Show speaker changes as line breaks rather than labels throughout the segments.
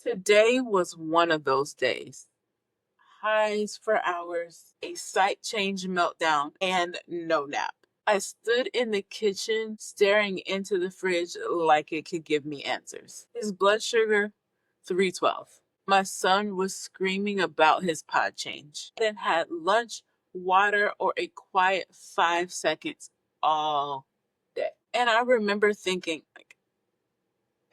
Today was one of those days. Highs for hours, a sight change meltdown, and no nap. I stood in the kitchen staring into the fridge like it could give me answers. His blood sugar, 312. My son was screaming about his pod change. Then had lunch, water, or a quiet 5 seconds all day. And I remember thinking,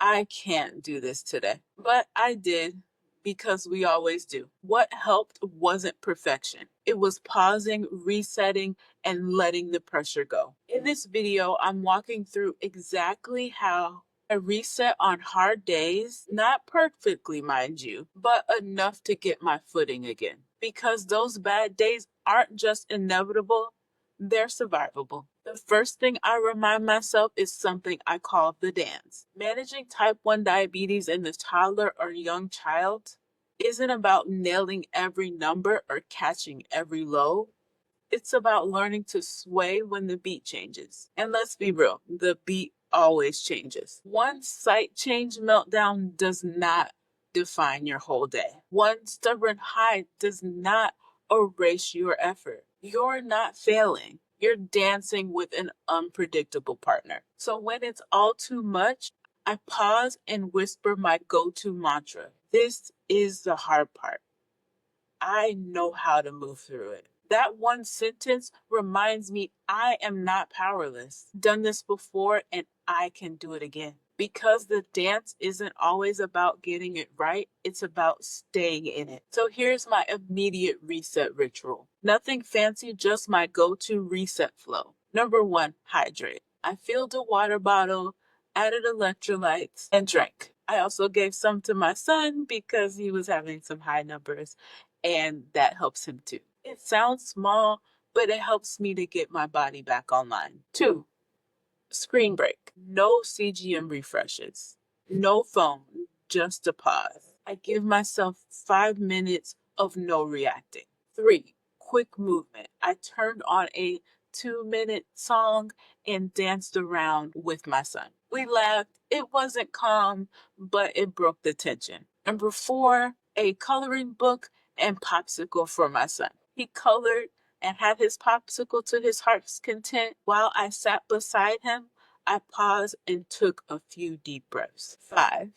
I can't do this today. But I did because we always do. What helped wasn't perfection. It was pausing, resetting, and letting the pressure go. In this video, I'm walking through exactly how I reset on hard days, not perfectly, mind you, but enough to get my footing again. Because those bad days aren't just inevitable, they're survivable. The first thing I remind myself is something I call the dance. Managing type 1 diabetes in the toddler or young child isn't about nailing every number or catching every low. It's about learning to sway when the beat changes. And let's be real, the beat always changes. One sight change meltdown does not define your whole day. One stubborn high does not erase your effort. You're not failing. You're dancing with an unpredictable partner. So when it's all too much, I pause and whisper my go-to mantra. This is the hard part. I know how to move through it. That one sentence reminds me I am not powerless. Done this before and I can do it again. Because the dance isn't always about getting it right, it's about staying in it. So here's my immediate reset ritual. Nothing fancy, just my go-to reset flow. Number 1, hydrate. I filled a water bottle, added electrolytes, and drank. I also gave some to my son because he was having some high numbers, and that helps him too. It sounds small, but it helps me to get my body back online. 2, screen break. No CGM refreshes. No phone, just a pause. I give myself 5 minutes of no reacting. 3, quick movement. I turned on a 2-minute song and danced around with my son. We laughed. It wasn't calm, but it broke the tension. Number 4, a coloring book and popsicle for my son. He colored and had his popsicle to his heart's content. While I sat beside him, I paused and took a few deep breaths. 5,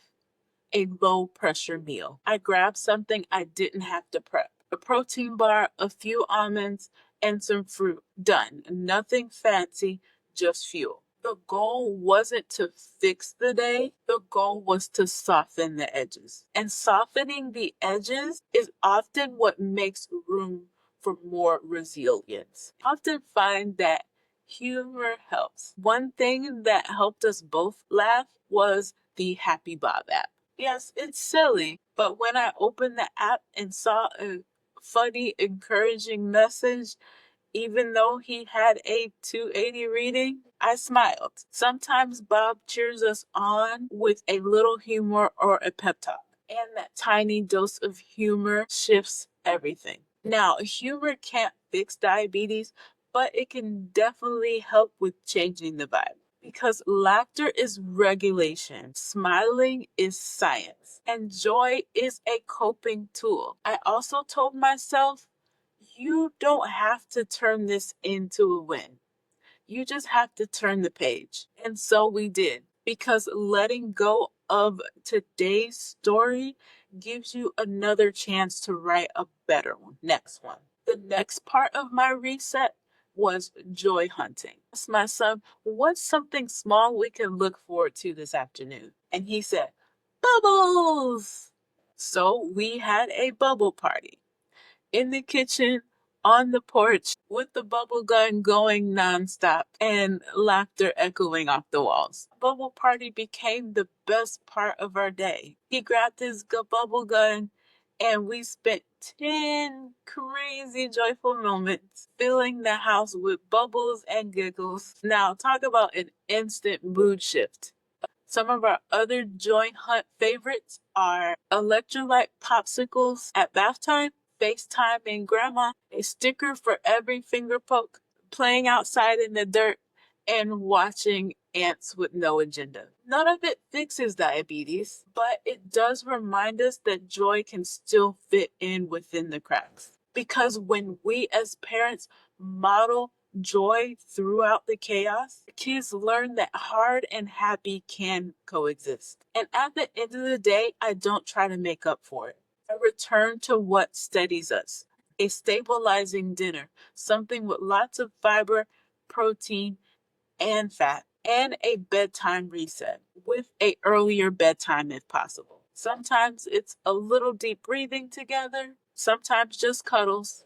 a low pressure meal. I grabbed something I didn't have to prep. A protein bar, a few almonds, and some fruit. Done. Nothing fancy, just fuel. The goal wasn't to fix the day. The goal was to soften the edges. And softening the edges is often what makes room for more resilience. I often find that humor helps. One thing that helped us both laugh was the Happy Bob app. Yes, it's silly, but when I opened the app and saw a funny, encouraging message, even though he had a 280 reading, I smiled. Sometimes Bob cheers us on with a little humor or a pep talk, and that tiny dose of humor shifts everything. Now, humor can't fix diabetes, but it can definitely help with changing the vibe. Because laughter is regulation, smiling is science, and joy is a coping tool. I also told myself, you don't have to turn this into a win. You just have to turn the page. And so we did. Because letting go of today's story gives you another chance to write a better one. Next one. The next part of my reset was joy hunting. I asked my son, what's something small we can look forward to this afternoon? And he said, bubbles. So we had a bubble party in the kitchen, on the porch, with the bubble gun going nonstop and laughter echoing off the walls. Bubble party became the best part of our day. He grabbed his bubble gun and we spent 10 crazy joyful moments filling the house with bubbles and giggles. Now talk about an instant mood shift. Some of our other joy hunt favorites are electrolyte popsicles at bath time, FaceTime and grandma, a sticker for every finger poke, playing outside in the dirt, and watching ants with no agenda. None of it fixes diabetes, but it does remind us that joy can still fit in within the cracks. Because when we as parents model joy throughout the chaos, kids learn that hard and happy can coexist. And at the end of the day, I don't try to make up for it. I return to what steadies us. A stabilizing dinner, something with lots of fiber, protein, and fat, and a bedtime reset with a earlier bedtime if possible. Sometimes it's a little deep breathing together, sometimes just cuddles,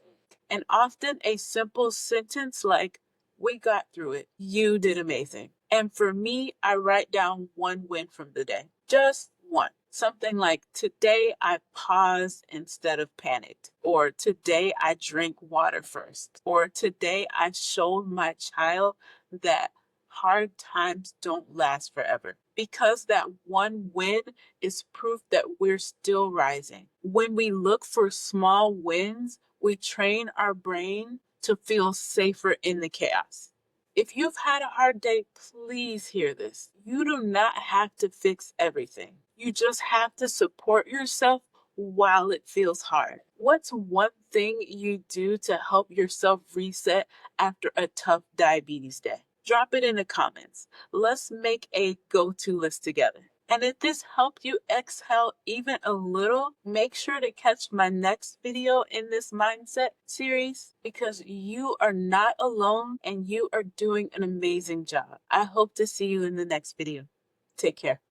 and often a simple sentence like, "We got through it. You did amazing." And for me, I write down one win from the day. Just one. Something like, "Today I paused instead of panicked," or "Today I drank water first," or "Today I showed my child that hard times don't last forever." Because that one win is proof that we're still rising. When we look for small wins, we train our brain to feel safer in the chaos. If you've had a hard day, please hear this. You do not have to fix everything. You just have to support yourself while it feels hard. What's one thing you do to help yourself reset after a tough diabetes day? Drop it in the comments. Let's make a go-to list together. And if this helped you exhale even a little, make sure to catch my next video in this mindset series because you are not alone and you are doing an amazing job. I hope to see you in the next video. Take care.